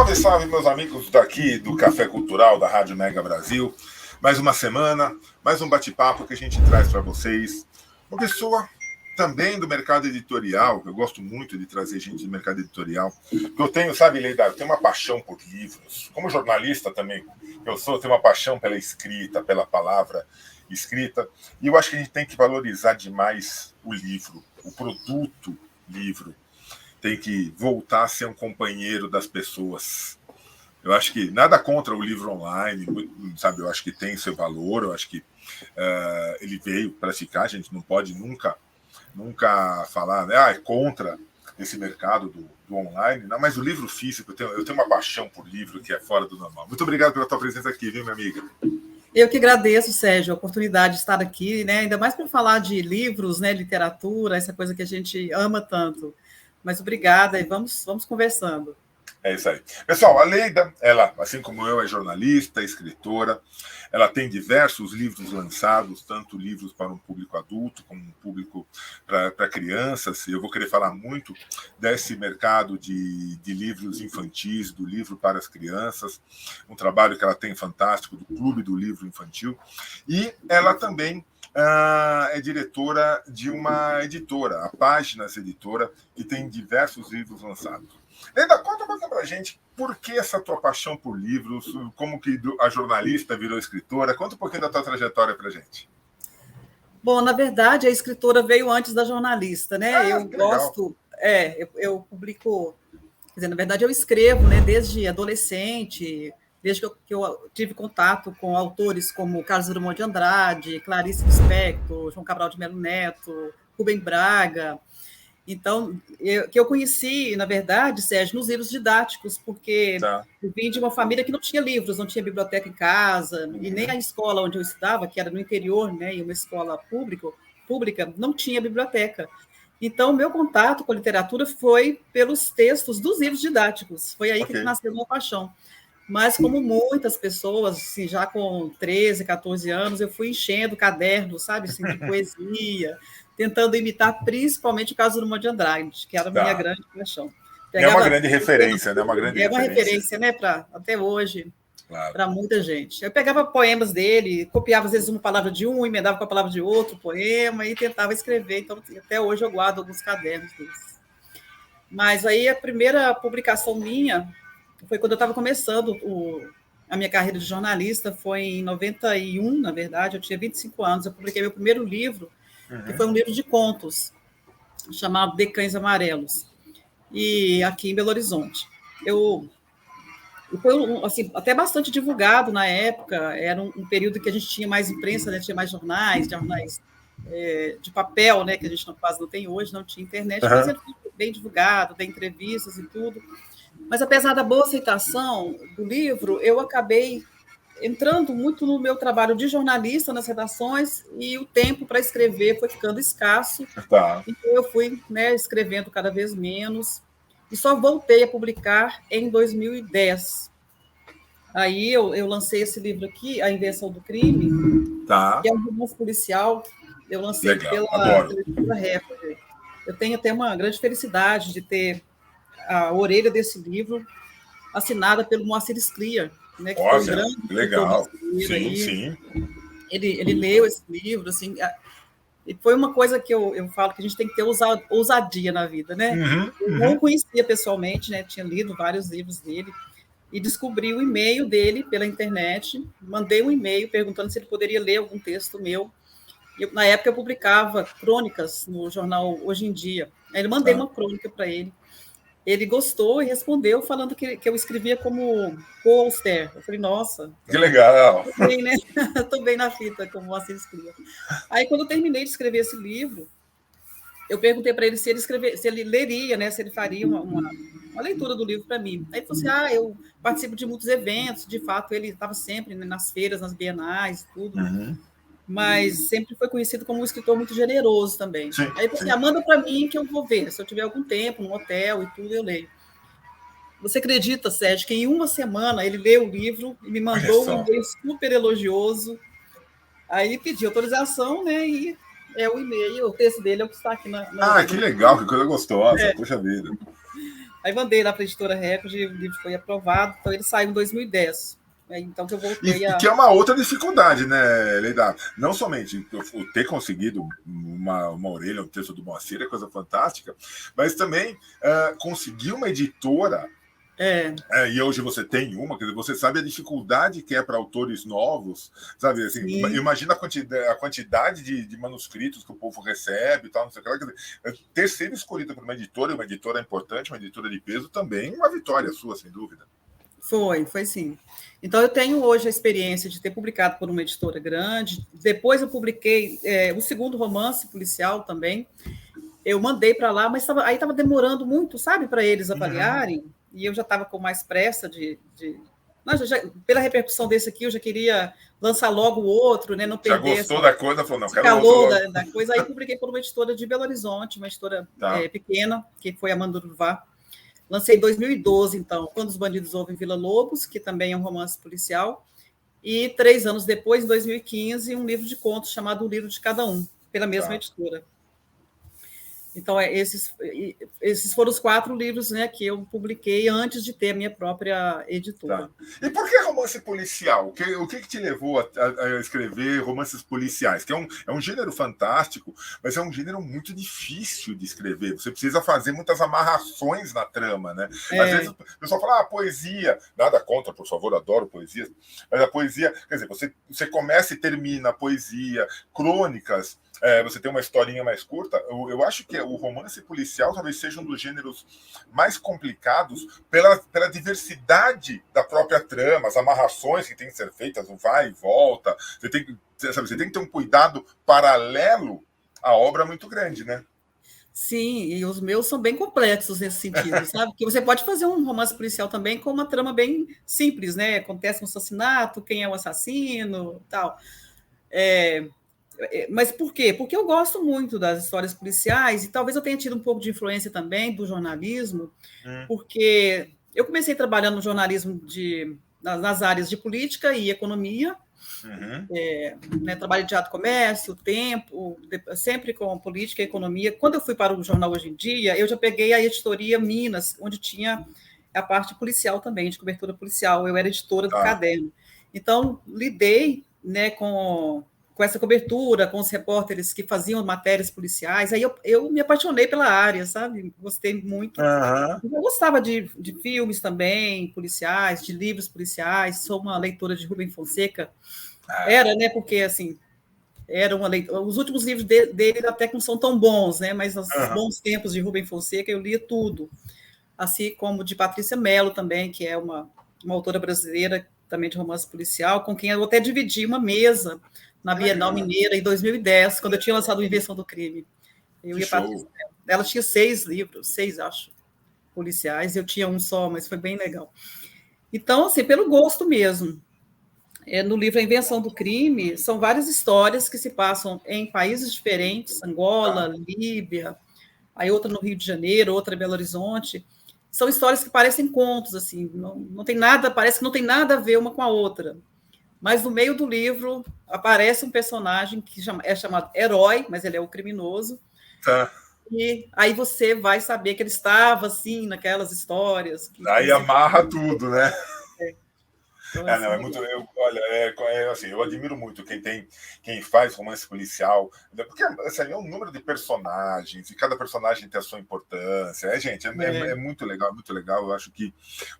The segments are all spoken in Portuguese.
Salve, salve, meus amigos daqui do Café Cultural da Rádio Mega Brasil. Mais uma semana, mais um bate-papo que a gente traz para vocês. Uma pessoa também do mercado editorial, eu gosto muito de trazer gente do mercado editorial. Eu tenho, sabe, Leida, eu tenho uma paixão por livros. Como jornalista também, eu tenho uma paixão pela escrita, pela palavra escrita. E eu acho que a gente tem que valorizar demais o livro, o produto livro. Tem que voltar a ser um companheiro das pessoas. Eu acho que nada contra o livro online, sabe? Eu acho que tem seu valor, eu acho que ele veio para ficar, a gente não pode nunca falar, né? É contra esse mercado do online. Não, mas o livro físico, eu tenho uma paixão por livro que é fora do normal. Muito obrigado pela tua presença aqui, viu, minha amiga? Eu que agradeço, Sérgio, a oportunidade de estar aqui, né? Ainda mais para falar de livros, né? Literatura, essa coisa que a gente ama tanto. Mas obrigada e vamos conversando. É isso aí. Pessoal, a Leida, ela, assim como eu, é jornalista, escritora. Ela tem diversos livros lançados, tanto livros para um público adulto, como um público para crianças. Eu vou querer falar muito desse mercado de livros infantis, do livro para as crianças, um trabalho que ela tem fantástico, do Clube do Livro Infantil. E ela também é diretora de uma editora, a Páginas Editora, que tem diversos livros lançados. Leida, conta um pouquinho pra gente por que essa tua paixão por livros, como que a jornalista virou escritora. Conta um pouquinho da tua trajetória pra gente. Bom, na verdade, a escritora veio antes da jornalista, né? Eu gosto, eu publico, quer dizer, na verdade eu escrevo, né, desde adolescente, desde que eu tive contato com autores como Carlos Drummond de Andrade, Clarice Lispector, João Cabral de Melo Neto, Rubem Braga. Então, que eu conheci, na verdade, Sérgio, nos livros didáticos, porque eu vim de uma família que não tinha livros, não tinha biblioteca em casa, e nem a escola onde eu estudava, que era no interior, né, e uma escola pública, não tinha biblioteca. Então, meu contato com a literatura foi pelos textos dos livros didáticos. Foi aí que nasceu a minha paixão. Mas, como muitas pessoas, assim, já com 13, 14 anos, eu fui enchendo cadernos, sabe, assim, de poesia, tentando imitar principalmente o Carlos Drummond de Andrade, que era a minha grande paixão. É uma grande referência, né? É uma referência, né, até hoje, para muita gente. Eu pegava poemas dele, copiava às vezes uma palavra de um, emendava com a palavra de outro poema e tentava escrever. Então, até hoje eu guardo alguns cadernos desses. Mas aí a primeira publicação minha foi quando eu estava começando a minha carreira de jornalista, foi em 91, na verdade, eu tinha 25 anos, eu publiquei meu primeiro livro, que foi um livro de contos, chamado De Cães Amarelos, e aqui em Belo Horizonte. Foi assim, até bastante divulgado na época, era um período que a gente tinha mais imprensa, né, tinha mais jornais de papel, né, que a gente quase não tem hoje, não tinha internet, mas ele foi bem divulgado, tem entrevistas e tudo. Mas, apesar da boa aceitação do livro, eu acabei entrando muito no meu trabalho de jornalista nas redações e o tempo para escrever foi ficando escasso. Então, eu fui, né, escrevendo cada vez menos e só voltei a publicar em 2010. Aí eu lancei esse livro aqui, A Invenção do Crime, que é um romance policial. Eu lancei pela editora Record. Eu tenho até uma grande felicidade de ter a orelha desse livro assinada pelo Moacir Scliar, né, que foi um grande legal. Sim. Ele leu esse livro, assim, e foi uma coisa que eu falo que a gente tem que ter ousadia na vida, né? Eu não conhecia pessoalmente, né? Tinha lido vários livros dele e descobri o e-mail dele pela internet, mandei um e-mail perguntando se ele poderia ler algum texto meu. Na época eu publicava crônicas no jornal Hoje em Dia. Aí eu mandei uma crônica para ele. Ele gostou e respondeu falando que eu escrevia como Paul Auster. Eu falei, nossa. Que legal. Estou bem, né? Estou bem na fita, como você escrevia. Aí, quando eu terminei de escrever esse livro, eu perguntei para ele se ele leria, né? Se ele faria uma leitura do livro para mim. Aí ele falou assim, eu participo de muitos eventos. De fato, ele estava sempre, né, nas feiras, nas bienais, tudo. Mas sempre foi conhecido como um escritor muito generoso também. Aí ele falou assim, manda para mim que eu vou ver. Se eu tiver algum tempo, num hotel e tudo, eu leio. Você acredita, Sérgio, que em uma semana ele leu o livro e me mandou um e-mail super elogioso. Aí pedi autorização, né? E o e-mail, o texto dele é o que está aqui na que legal, que coisa gostosa, puxa vida. Aí mandei lá para a editora Record e o livro foi aprovado, então ele saiu em 2010. Então que eu voltei E que é uma outra dificuldade, né, Leida? Não somente o ter conseguido uma orelha, um texto do Moacir é coisa fantástica, mas também conseguir uma editora. E hoje você tem uma, quer dizer, você sabe a dificuldade que é para autores novos, sabe? Assim, imagina a quantidade de manuscritos que o povo recebe e tal, não sei o que lá. Quer dizer, ter sido escolhida por uma editora importante, uma editora de peso, também uma vitória sua, sem dúvida. Foi sim. Então, eu tenho hoje a experiência de ter publicado por uma editora grande. Depois eu publiquei o segundo romance policial também. Eu mandei para lá, mas aí estava demorando muito, sabe, para eles avaliarem. E eu já estava com mais pressa pela repercussão desse aqui, eu já queria lançar logo o outro, né? Não perder. Já gostou da coisa? Falou, não, quero calor da coisa. Aí eu publiquei por uma editora de Belo Horizonte, uma editora pequena, que foi a Manduruvá. Lancei em 2012, então, Quando os Bandidos Ouvem Vila Lobos, que também é um romance policial. E 3 anos depois, em 2015, um livro de contos chamado O Livro de Cada Um, pela mesma editora. Então, esses foram os 4 livros, né, que eu publiquei antes de ter a minha própria editora. E por que romance policial? O que te levou a escrever romances policiais? Que é um gênero fantástico, mas é um gênero muito difícil de escrever. Você precisa fazer muitas amarrações na trama, né? Às vezes o pessoal fala, poesia. Nada contra, por favor, adoro poesia. Mas a poesia, quer dizer, você começa e termina a poesia, crônicas. Você tem uma historinha mais curta. Eu acho que o romance policial talvez seja um dos gêneros mais complicados pela diversidade da própria trama, as amarrações que têm que ser feitas, o vai e volta. Você tem que ter um cuidado paralelo à obra muito grande, né? Sim, e os meus são bem complexos nesse sentido, sabe? Porque você pode fazer um romance policial também com uma trama bem simples, né? Acontece um assassinato, quem é o assassino, tal. Mas por quê? Porque eu gosto muito das histórias policiais e talvez eu tenha tido um pouco de influência também do jornalismo, porque eu comecei trabalhando no jornalismo nas áreas de política e economia, trabalho de teatro, comércio, tempo, sempre com política e economia. Quando eu fui para o jornal Hoje em Dia, eu já peguei a editoria Minas, onde tinha a parte policial também, de cobertura policial. Eu era editora do Caderno. Então, lidei, né, com essa cobertura, com os repórteres que faziam matérias policiais. Aí eu me apaixonei pela área, sabe? Gostei muito. Eu gostava de filmes também, policiais, de livros policiais. Sou uma leitora de Rubem Fonseca. Era, né? Porque, assim, era uma leitura. Os últimos livros dele até que não são tão bons, né? Mas nos bons tempos de Rubem Fonseca eu lia tudo. Assim como de Patrícia Mello também, que é uma autora brasileira também de romance policial, com quem eu até dividi uma mesa na Bienal Mineira em 2010, quando eu tinha lançado o Invenção do Crime. Eu ia Patrícia Mello. Ela tinha 6 livros, 6, acho, policiais, eu tinha um só, mas foi bem legal. Então, assim, pelo gosto mesmo. No livro A Invenção do Crime, são várias histórias que se passam em países diferentes, Angola, Líbia, aí outra no Rio de Janeiro, outra em Belo Horizonte. São histórias que parecem contos, assim, não tem nada, parece que não tem nada a ver uma com a outra. Mas no meio do livro aparece um personagem que é chamado Herói, mas ele é o criminoso. E aí você vai saber que ele estava, assim, naquelas histórias. Aí amarra tudo, né? Então, não, é muito. Assim, eu admiro muito quem faz romance policial, porque assim, é um número de personagens e cada personagem tem a sua importância. Gente, é muito legal, muito legal. Eu acho que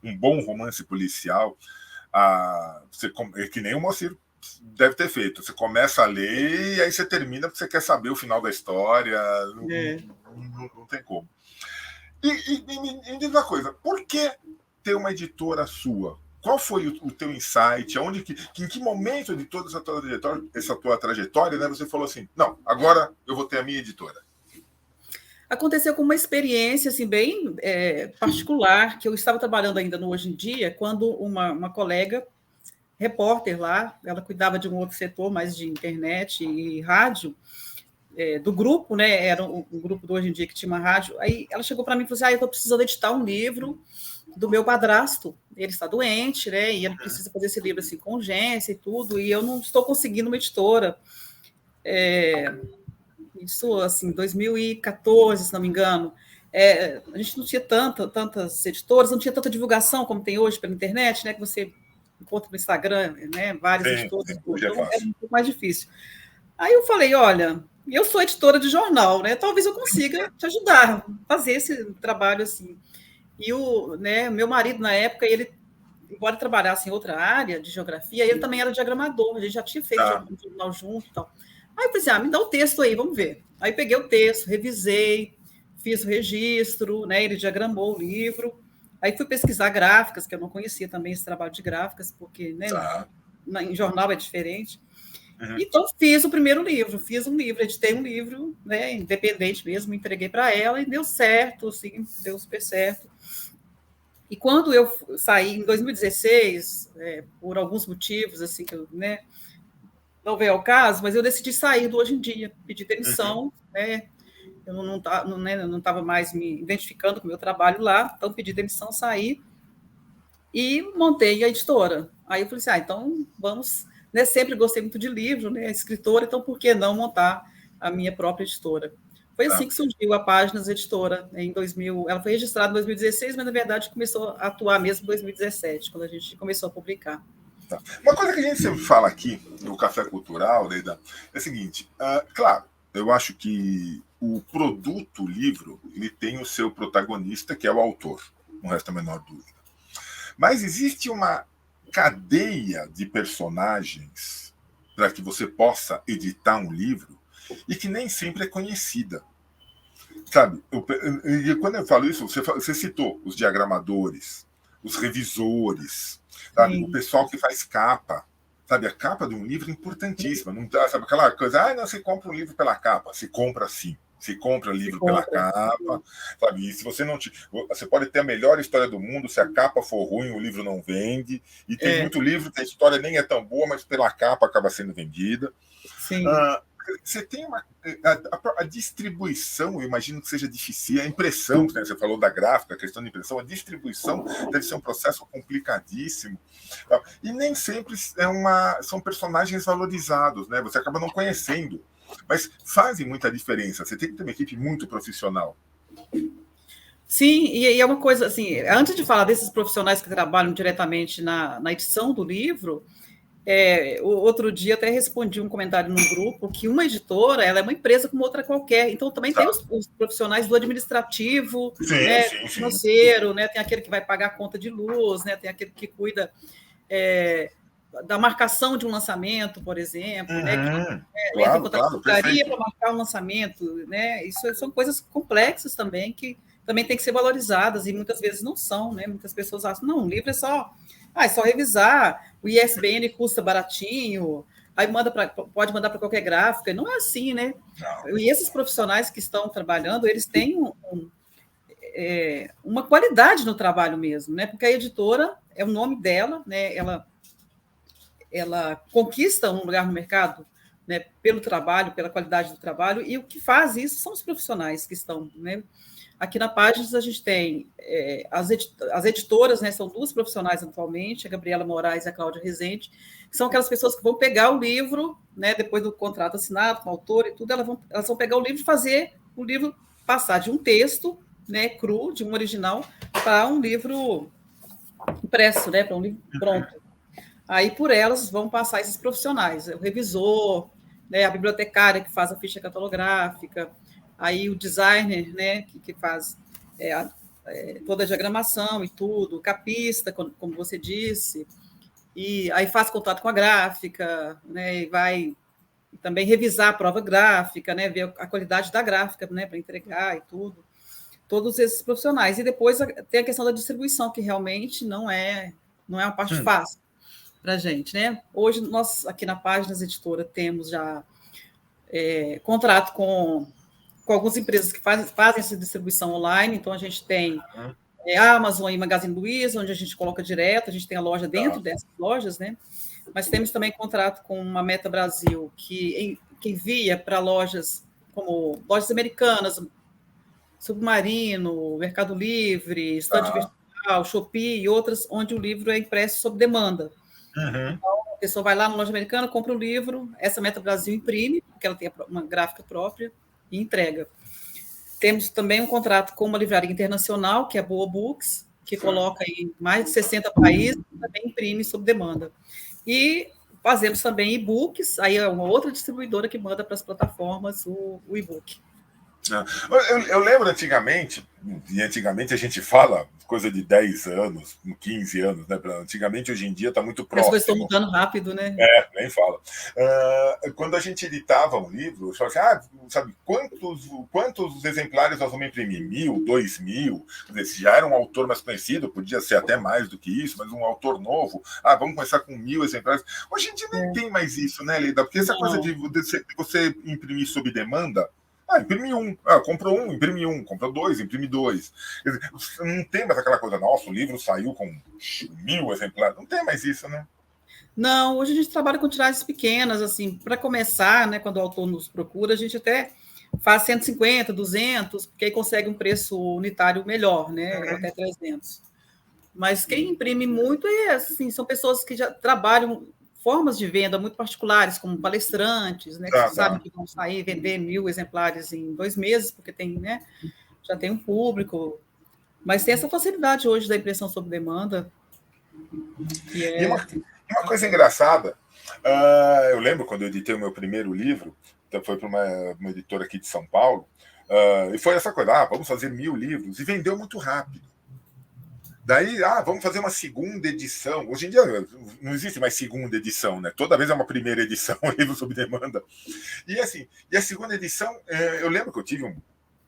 um bom romance policial, que nem o Moacir deve ter feito. Você começa a ler e aí você termina porque você quer saber o final da história. Não tem como. E me diz uma coisa, por que ter uma editora sua? Qual foi o teu insight? Em que momento de toda essa tua trajetória, né, você falou assim, não, agora eu vou ter a minha editora? Aconteceu com uma experiência assim, bem particular, que eu estava trabalhando ainda no Hoje em Dia, quando uma colega, repórter lá, ela cuidava de um outro setor, mais de internet e rádio, do grupo, né? Era um grupo do Hoje em Dia que tinha uma rádio. Aí ela chegou para mim e falou assim, eu estou precisando editar um livro do meu padrasto, ele está doente, né? E ele precisa fazer esse livro assim, com urgência e tudo, e eu não estou conseguindo uma editora. Isso, assim, 2014, se não me engano. a gente não tinha tantas editoras, não tinha tanta divulgação como tem hoje pela internet, né? Que você encontra no Instagram, né? Vários editores. Hoje é Então, era fácil. um pouco mais difícil. Aí eu falei, olha, eu sou editora de jornal, né? Talvez eu consiga te ajudar a fazer esse trabalho assim. E meu marido, na época, ele, embora trabalhasse em outra área de geografia, ele também era diagramador, a gente já tinha feito um jornal junto e tal. Aí eu falei assim, me dá o texto aí, vamos ver. Aí peguei o texto, revisei, fiz o registro, né? Ele diagramou o livro. Aí fui pesquisar gráficas, que eu não conhecia também esse trabalho de gráficas, porque né, em jornal é diferente. Então, fiz o primeiro livro, editei um livro, né, independente mesmo, entreguei para ela e deu certo, assim, deu super certo. E quando eu saí em 2016, por alguns motivos, assim, que eu, né, não veio ao caso, mas eu decidi sair do Hoje em Dia, pedir demissão, né, eu não estava mais me identificando com o meu trabalho lá, então pedi demissão, saí e montei a editora. Aí eu falei assim, então vamos... Né, sempre gostei muito de livro, né, escritora, então por que não montar a minha própria editora? Foi assim que surgiu a Páginas Editora, em 2000. Ela foi registrada em 2016, mas, na verdade, começou a atuar mesmo em 2017, quando a gente começou a publicar. Uma coisa que a gente sempre fala aqui no Café Cultural, Leida, é o seguinte, claro, eu acho que o produto, o livro, ele tem o seu protagonista, que é o autor, não resta a menor dúvida. Mas existe uma cadeia de personagens para que você possa editar um livro e que nem sempre é conhecida. Sabe, quando eu falo isso, você citou os diagramadores, os revisores, sabe, o pessoal que faz capa. Sabe, a capa de um livro é importantíssima. Não, sabe aquela coisa, não, você compra um livro pela capa. Se compra sim. Se compra livro pela capa, sabe? E se você não você pode ter a melhor história do mundo, se a capa for ruim, o livro não vende. E tem muito livro que a história nem é tão boa, mas pela capa acaba sendo vendida. Sim. Você tem a distribuição, eu imagino que seja difícil. A impressão, né? Você falou da gráfica, a questão da impressão, a distribuição deve ser um processo complicadíssimo. E nem sempre são personagens valorizados, né? Você acaba não conhecendo. Mas fazem muita diferença. Você tem que ter uma equipe muito profissional. Sim, e é uma coisa assim, antes de falar desses profissionais que trabalham diretamente na edição do livro, outro dia até respondi um comentário no grupo que uma editora, ela é uma empresa como outra qualquer, então também tem os profissionais do administrativo, do financeiro, né, tem aquele que vai pagar a conta de luz, né, tem aquele que cuida da marcação de um lançamento, por exemplo, né, que entra em contato com a secretaria para marcar um lançamento, né, isso são coisas complexas também, que também tem que ser valorizadas, e muitas vezes não são, né, muitas pessoas acham, não, o livro é só revisar, o ISBN custa baratinho, aí pode mandar para qualquer gráfica, não é assim, né? Não. E esses profissionais que estão trabalhando, eles têm uma qualidade no trabalho mesmo, né? Porque a editora é o nome dela, né? Ela conquista um lugar no mercado, né? Pelo trabalho, pela qualidade do trabalho, e o que faz isso são os profissionais que estão, né? Aqui na Páginas a gente tem as editoras, né, são duas profissionais atualmente, a Gabriela Moraes e a Cláudia Rezende, que são aquelas pessoas que vão pegar o livro, né, depois do contrato assinado com o autor e tudo, elas vão pegar o livro e fazer o livro passar de um texto, né, cru, de um original, para um livro impresso, né, para um livro pronto. Aí, por elas, vão passar esses profissionais, o revisor, né, a bibliotecária que faz a ficha catalográfica, aí o designer, né, que faz toda a diagramação e tudo, o capista, como você disse, e aí faz contato com a gráfica, né, e vai também revisar a prova gráfica, né, ver a qualidade da gráfica, né, para entregar e tudo. Todos esses profissionais. E depois tem a questão da distribuição, que realmente não é uma parte fácil para a gente, né? Hoje, nós, aqui na Páginas Editora, temos já contrato com algumas empresas que fazem essa distribuição online, então a gente tem a Amazon e Magazine Luiza, onde a gente coloca direto, a gente tem a loja dentro dessas lojas, né? Mas temos também contrato com uma Meta Brasil, que envia para lojas como lojas americanas, Submarino, Mercado Livre, Estante Virtual, Shopee e outras, onde o livro é impresso sob demanda. Então, a pessoa vai lá na loja americana, compra o livro, essa Meta Brasil imprime, porque ela tem uma gráfica própria, e entrega. Temos também um contrato com uma livraria internacional, que é a Boa Books, que coloca em mais de 60 países e também imprime sob demanda. E fazemos também e-books, aí é uma outra distribuidora que manda para as plataformas o e-book. Eu lembro antigamente, e antigamente a gente fala coisa de 10 anos, 15 anos, né? Antigamente, hoje em dia, está muito próximo. As coisas estão mudando rápido, né? Nem fala. Quando a gente editava um livro, eu falava assim, sabe, quantos exemplares nós vamos imprimir? 1.000, 2.000? Se já era um autor mais conhecido, podia ser até mais do que isso, mas um autor novo, vamos começar com 1.000 exemplares. Hoje em dia nem tem mais isso, né, Leda? Porque essa coisa de você imprimir sob demanda, imprime um, comprou um, imprime um, comprou dois, imprime dois. Não tem mais aquela coisa, nossa, o livro saiu com 1.000 exemplares. Não tem mais isso, né? Não, hoje a gente trabalha com tiragens pequenas, assim, para começar, né, quando o autor nos procura, a gente até faz 150, 200, porque aí consegue um preço unitário melhor, né, até 300. Mas quem imprime muito assim, são pessoas que já trabalham formas de venda muito particulares, como palestrantes, né, que sabem que vão sair e vender 1.000 exemplares em 2 meses, porque tem, né, já tem um público. Mas tem essa facilidade hoje da impressão sob demanda. Que é... E uma coisa engraçada, eu lembro quando eu editei o meu primeiro livro, então foi para uma editora aqui de São Paulo, e foi essa coisa, vamos fazer 1.000 livros, e vendeu muito rápido. Daí, vamos fazer uma segunda edição. Hoje em dia não existe mais segunda edição, né? Toda vez é uma primeira edição, livro sob demanda. E assim, a segunda edição, eu lembro que eu tive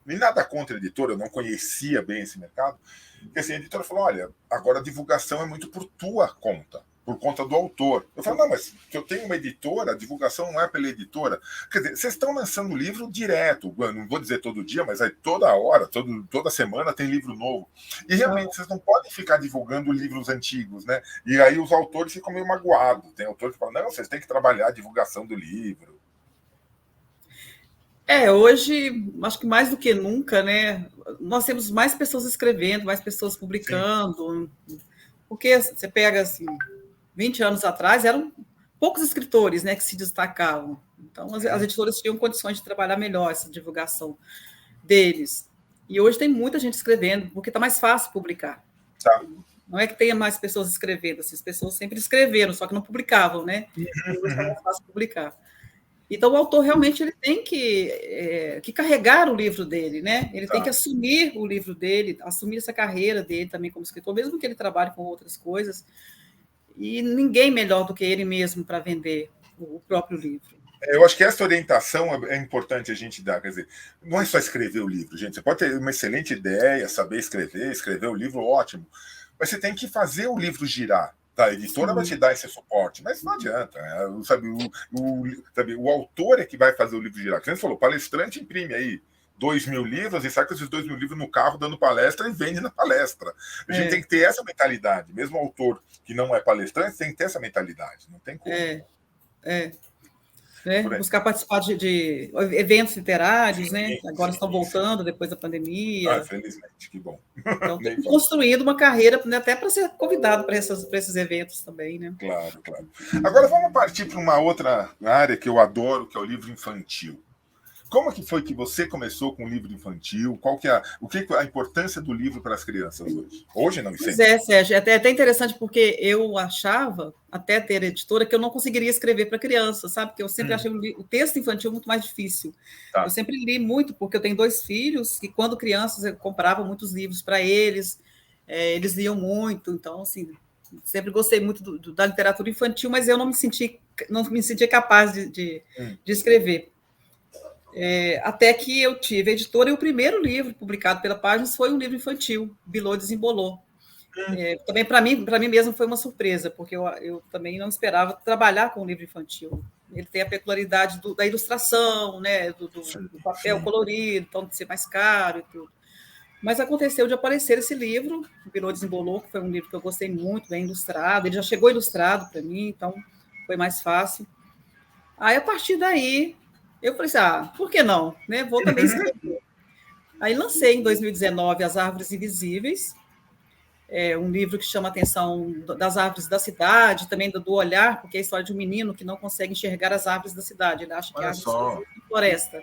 nem nada contra a editora, eu não conhecia bem esse mercado, porque assim, a editora falou, olha, agora a divulgação é muito por tua conta, por conta do autor. Eu falei, não, mas se eu tenho uma editora, a divulgação não é pela editora. Quer dizer, vocês estão lançando livro direto, não vou dizer todo dia, mas aí toda hora, toda semana tem livro novo. E realmente, vocês não podem ficar divulgando livros antigos, né? E aí os autores ficam meio magoados. Tem autores que falam, não, vocês têm que trabalhar a divulgação do livro. Hoje, acho que mais do que nunca, né? Nós temos mais pessoas escrevendo, mais pessoas publicando. Sim. Porque você pega, assim, 20 anos atrás, eram poucos escritores, né, que se destacavam. Então, as editoras tinham condições de trabalhar melhor essa divulgação deles. E hoje tem muita gente escrevendo, porque está mais fácil publicar. Tá. Não é que tenha mais pessoas escrevendo, assim, as pessoas sempre escreveram, só que não publicavam, né? E hoje está mais fácil publicar. Então, o autor realmente ele tem que carregar o livro dele, né? Ele tem que assumir o livro dele, assumir essa carreira dele também como escritor, mesmo que ele trabalhe com outras coisas. E ninguém melhor do que ele mesmo para vender o próprio livro. Eu acho que essa orientação é importante a gente dar. Quer dizer, não é só escrever o livro, gente. Você pode ter uma excelente ideia, saber escrever o livro, ótimo. Mas você tem que fazer o livro girar. A editora vai te dar esse suporte, mas não adianta. Sabe, o autor é que vai fazer o livro girar. Como você falou, palestrante imprime aí 2.000 livros e sai com esses 2.000 livros no carro dando palestra e vende na palestra. A gente tem que ter essa mentalidade. Mesmo o autor que não é palestrante tem que ter essa mentalidade. Não tem como. Buscar participar de eventos literários, né? Agora estão voltando depois da pandemia. Felizmente, que bom. Então, construindo uma carreira, né, até para ser convidado para esses eventos também, né? Claro. Agora vamos partir para uma outra área que eu adoro, que é o livro infantil. Como que foi que você começou com o livro infantil? Qual que é a importância do livro para as crianças hoje? Hoje não, sempre. Pois Sérgio, é até interessante porque eu achava, até ter editora, que eu não conseguiria escrever para criança, sabe? Porque eu sempre achei o texto infantil muito mais difícil. Eu sempre li muito, porque eu tenho 2 filhos, e quando crianças eu comprava muitos livros para eles, eles liam muito, então, assim, sempre gostei muito da literatura infantil, mas eu não me sentia capaz de escrever. Até que eu tive a editora, e o primeiro livro publicado pela Páginas foi um livro infantil, Bilô Desembolou. Também para mim mesmo foi uma surpresa, porque eu também não esperava trabalhar com um livro infantil. Ele tem a peculiaridade da ilustração, né, do papel colorido, então de ser mais caro e tudo. Mas aconteceu de aparecer esse livro, Bilô Desembolou, que foi um livro que eu gostei muito, bem ilustrado. Ele já chegou ilustrado para mim, então foi mais fácil. Aí, a partir daí, eu falei assim, por que não? Né? Vou também escrever. Aí lancei em 2019 As Árvores Invisíveis, um livro que chama a atenção das árvores da cidade, também do olhar, porque é a história de um menino que não consegue enxergar as árvores da cidade. Ele acha que a árvore é floresta.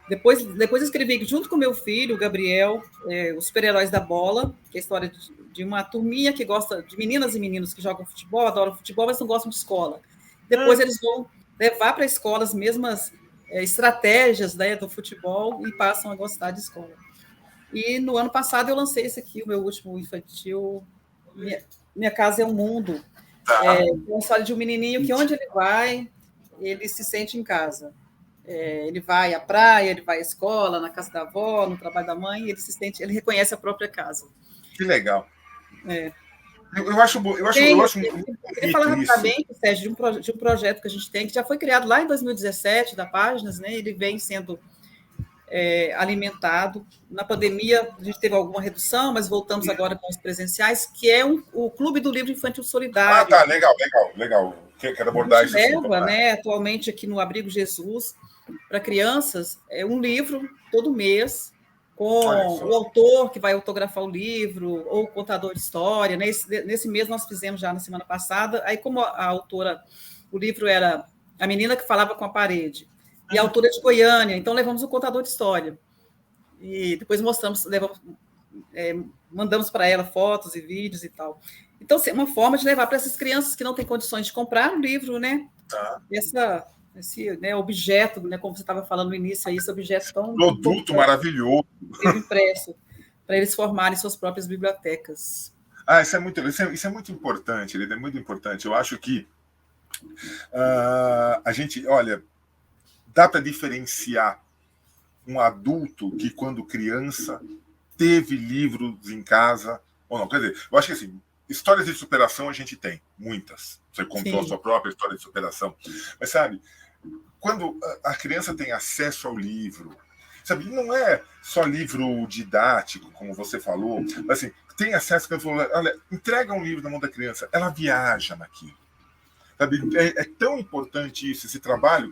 Depois escrevi junto com meu filho, o Gabriel, Os Super-Heróis da Bola, que é a história de uma turminha que gosta de meninas e meninos que jogam futebol, adoram futebol, mas não gostam de escola. Depois eles vão levar para a escola as mesmas estratégias, né, do futebol e passam a gostar de escola. E no ano passado eu lancei esse aqui, o meu último infantil, Minha Casa é um Mundo. É uma história de um menininho que onde ele vai, ele se sente em casa. Ele vai à praia, ele vai à escola, na casa da avó, no trabalho da mãe, ele reconhece a própria casa. Que legal. É. Eu acho muito queria falar rapidamente, Sérgio, de um projeto que a gente tem, que já foi criado lá em 2017, da Páginas, né? Ele vem sendo alimentado. Na pandemia, a gente teve alguma redução, mas voltamos agora com os presenciais, que é o Clube do Livro Infantil Solidário. Tá, legal. Quero abordar isso. Leva, né, atualmente aqui no Abrigo Jesus, para crianças, um livro todo mês, com o autor que vai autografar o livro, ou o contador de história. Nesse mês nós fizemos já na semana passada. Aí, como a autora, o livro era A Menina que Falava com a Parede, e a autora é de Goiânia, então levamos o contador de história. E depois mandamos para ela fotos e vídeos e tal. Então, é uma forma de levar para essas crianças que não têm condições de comprar um livro, né? Esse objeto, né, como você estava falando no início, esse objeto tão... Produto maravilhoso. Impresso, para eles formarem suas próprias bibliotecas. Isso é muito importante, ele é muito importante. Eu acho que a gente, olha, dá para diferenciar um adulto que, quando criança, teve livros em casa, ou não. Quer dizer, eu acho que assim, histórias de superação a gente tem, muitas. Você contou a sua própria história de superação. Mas, sabe, quando a criança tem acesso ao livro, sabe, não é só livro didático, como você falou, mas assim, tem acesso, olha, entrega um livro na mão da criança, ela viaja naquilo. Sabe, é tão importante isso, esse trabalho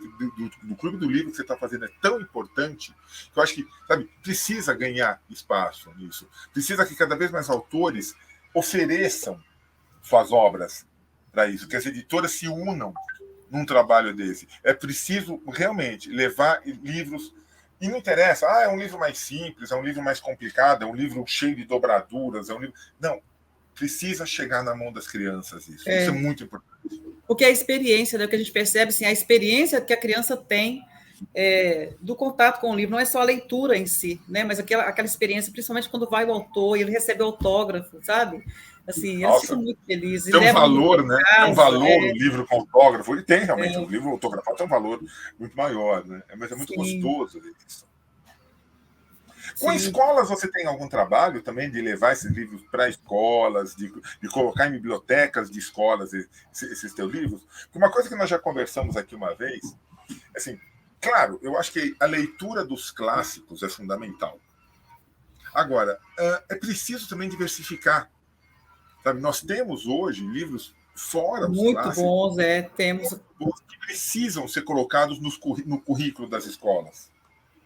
do Clube do Livro que você está fazendo é tão importante que eu acho que, sabe, precisa ganhar espaço nisso. Precisa que cada vez mais autores ofereçam suas obras para isso, que as editoras se unam num trabalho desse. É preciso realmente levar livros, e não interessa, é um livro mais simples, é um livro mais complicado, é um livro cheio de dobraduras, é um livro... Não, precisa chegar na mão das crianças isso. Isso é muito importante. Porque a experiência, né, que a gente percebe, assim, a experiência que a criança tem do contato com o livro, não é só a leitura em si, né, mas aquela experiência, principalmente quando vai o autor e ele recebe autógrafo, sabe? Assim, eles ficam muito felizes. Tem um valor, né? Tem um valor o livro com autógrafo. Ele tem realmente, o livro autografado tem um valor muito maior, né? Mas é muito gostoso isso. Com escolas, você tem algum trabalho também de levar esses livros para escolas, de colocar em bibliotecas de escolas esses teus livros? Porque uma coisa que nós já conversamos aqui uma vez, assim, claro, eu acho que a leitura dos clássicos é fundamental. Agora, é preciso também diversificar. Sabe, nós temos hoje livros fora os clássicos. Muito bons, temos. Que precisam ser colocados no currículo das escolas.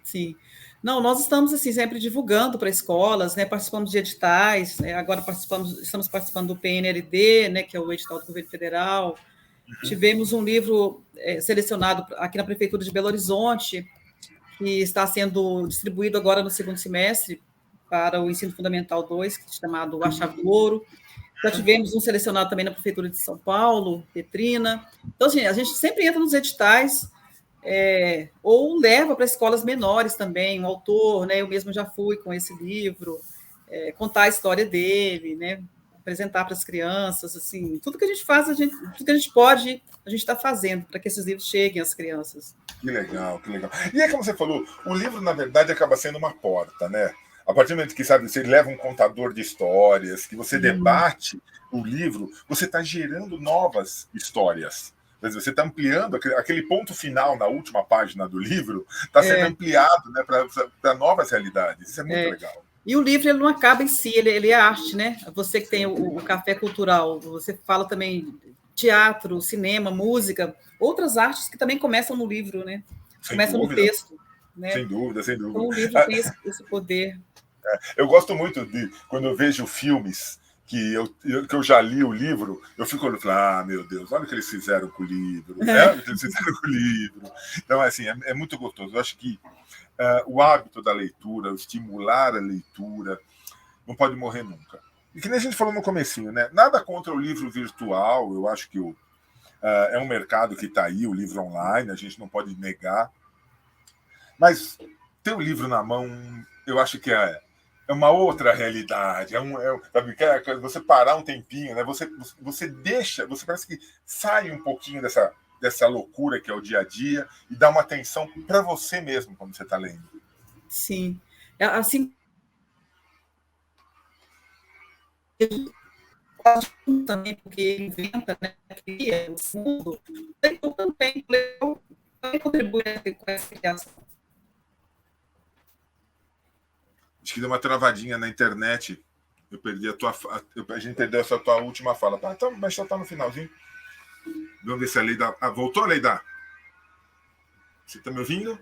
Sim. Não, nós estamos assim sempre divulgando para escolas, né? Participamos de editais, agora estamos participando do PNLD, né? Que é o edital do governo federal. Tivemos um livro selecionado aqui na prefeitura de Belo Horizonte, que está sendo distribuído agora no segundo semestre para o ensino fundamental 2, chamado A Chave do Ouro. Já tivemos um selecionado também na prefeitura de São Paulo, Petrina. Então, assim, a gente sempre entra nos editais. Ou leva para escolas menores também, um autor, né? Eu mesmo já fui com esse livro, contar a história dele, né? Apresentar para as crianças, assim, tudo que a gente faz, tudo que a gente pode, a gente está fazendo para que esses livros cheguem às crianças. Que legal, que legal. E é como você falou, o livro, na verdade, acaba sendo uma porta, né? A partir do momento que, sabe, você leva um contador de histórias, que você debate o livro, você está gerando novas histórias. Você está ampliando aquele ponto final na última página do livro, está sendo ampliado, né, para novas realidades. Isso é muito legal. E o livro ele não acaba em si, ele é arte, né? Você que tem o Café Cultural, você fala também teatro, cinema, música, outras artes que também começam no livro, né? Começam no texto. Né? Sem dúvida. Então o livro tem esse poder. Eu gosto muito quando eu vejo filmes que eu já li o livro, eu fico olhando, meu Deus, olha o que eles fizeram com o livro, né? Olha o que eles fizeram com o livro. Então, assim, é muito gostoso. Eu acho que o hábito da leitura, o estimular a leitura, não pode morrer nunca. E que nem a gente falou no comecinho, né? Nada contra o livro virtual, eu acho que é um mercado que está aí, o livro online, a gente não pode negar. Mas ter o livro na mão, eu acho que é uma outra realidade. Sabe, você parar um tempinho, né? Você deixa, você parece que sai um pouquinho dessa loucura que é o dia a dia e dá uma atenção para você mesmo quando você está lendo. Sim. Assim, também, porque ele inventa, né, cria o fundo, eu também contribui com essa criação. Acho que deu uma travadinha na internet. Eu perdi a gente perdeu essa tua última fala. Mas já está no finalzinho. Vamos ver se a Leida. Voltou, Leida? Você está me ouvindo?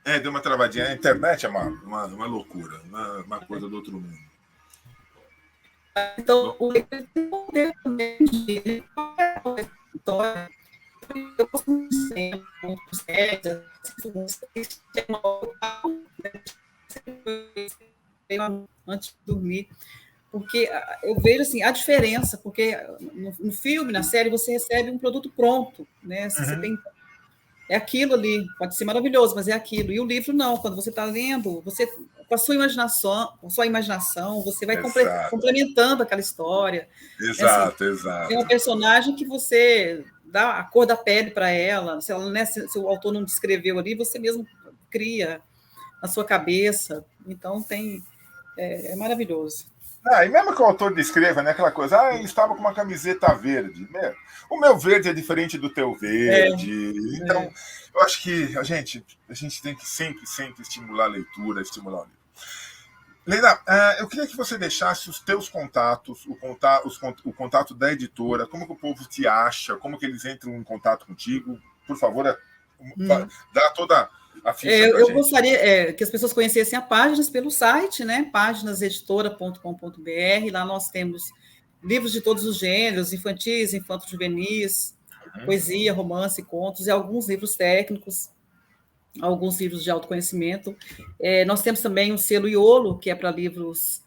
Deu uma travadinha. A internet é uma loucura, uma coisa do outro mundo. Então, o leitor tem poder também de história. Eu costumo dizer, antes de dormir, porque eu vejo assim, a diferença, porque no filme, na série, você recebe um produto pronto, né? Você tem, é aquilo ali, pode ser maravilhoso, mas é aquilo. E o livro não, quando você está lendo, você, com a sua imaginação, você vai complementando aquela história. Exato, assim, exato. Tem uma personagem que você dá a cor da pele para ela, se o autor não descreveu ali, você mesmo cria na sua cabeça. Então é maravilhoso. E mesmo que o autor descreva, né, aquela coisa, ele estava com uma camiseta verde. O meu verde é diferente do teu verde. Então, eu acho que a gente tem que sempre estimular a leitura, estimular o livro. Leila, eu queria que você deixasse os teus contatos, o contato da editora, como que o povo te acha, como que eles entram em contato contigo. Por favor, dá toda a ficha pra eu gente. gostaria que as pessoas conhecessem a páginas pelo site, né? Páginaseditora.com.br. Lá nós temos livros de todos os gêneros, infantis, infanto-juvenis, poesia, romance, contos e alguns livros técnicos, alguns livros de autoconhecimento. Nós temos também o selo Iolo, que é para livros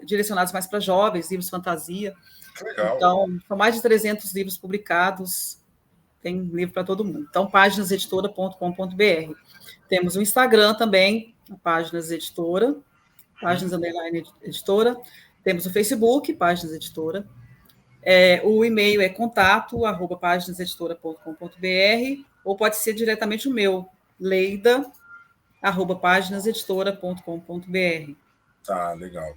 direcionados mais para jovens, livros fantasia. Legal. Então, são mais de 300 livros publicados, tem livro para todo mundo. Então, páginaseditora.com.br. Temos o Instagram também, Páginas Editora, Páginas Underline Editora. Temos o Facebook, Páginas Editora. O e-mail é contato@páginaseditora.com.br, ou pode ser diretamente o meu, leida@páginaseditora.com.br. Tá, legal.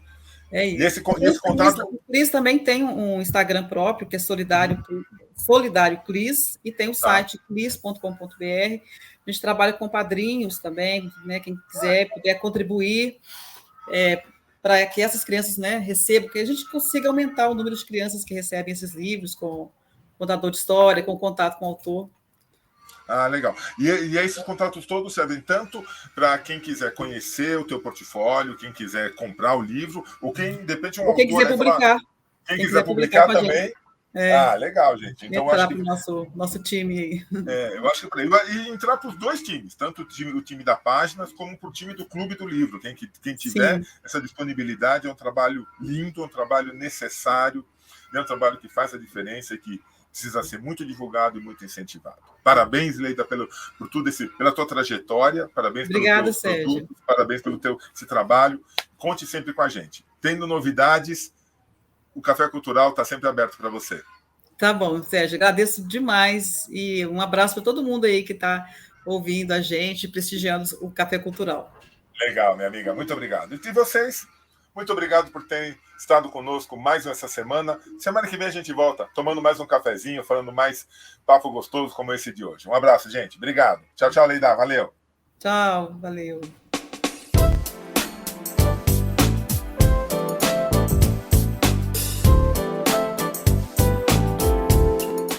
É isso. E esse contato... O Cris também tem um Instagram próprio, que é Solidário Cris, e tem o site cris.com.br. A gente trabalha com padrinhos também, né? Quem puder contribuir para que essas crianças, né, recebam, que a gente consiga aumentar o número de crianças que recebem esses livros com contador de história, com contato com o autor. Legal. E esses contatos todos servem tanto para quem quiser conhecer o teu portfólio, quem quiser comprar o livro, ou quem, de repente, ou quem quiser publicar. Quem quiser publicar também. Legal, gente. Então, entrar para o nosso time aí. Eu acho que e entrar para os dois times, tanto o time da Páginas como para o time do Clube do Livro. Quem tiver essa disponibilidade, é um trabalho lindo, é um trabalho necessário, é um trabalho que faz a diferença e que precisa ser muito divulgado e muito incentivado. Parabéns, Leida, por tudo pela tua trajetória, parabéns pelos teus produtos, parabéns pelo esse trabalho. Conte sempre com a gente. Tendo novidades, o Café Cultural está sempre aberto para você. Tá bom, Sérgio, agradeço demais e um abraço para todo mundo aí que está ouvindo a gente, prestigiando o Café Cultural. Legal, minha amiga, muito obrigado. E vocês, muito obrigado por terem estado conosco mais essa semana. Semana que vem a gente volta, tomando mais um cafezinho, falando mais papo gostoso como esse de hoje. Um abraço, gente. Obrigado. Tchau, tchau, Leida. Valeu. Tchau, valeu.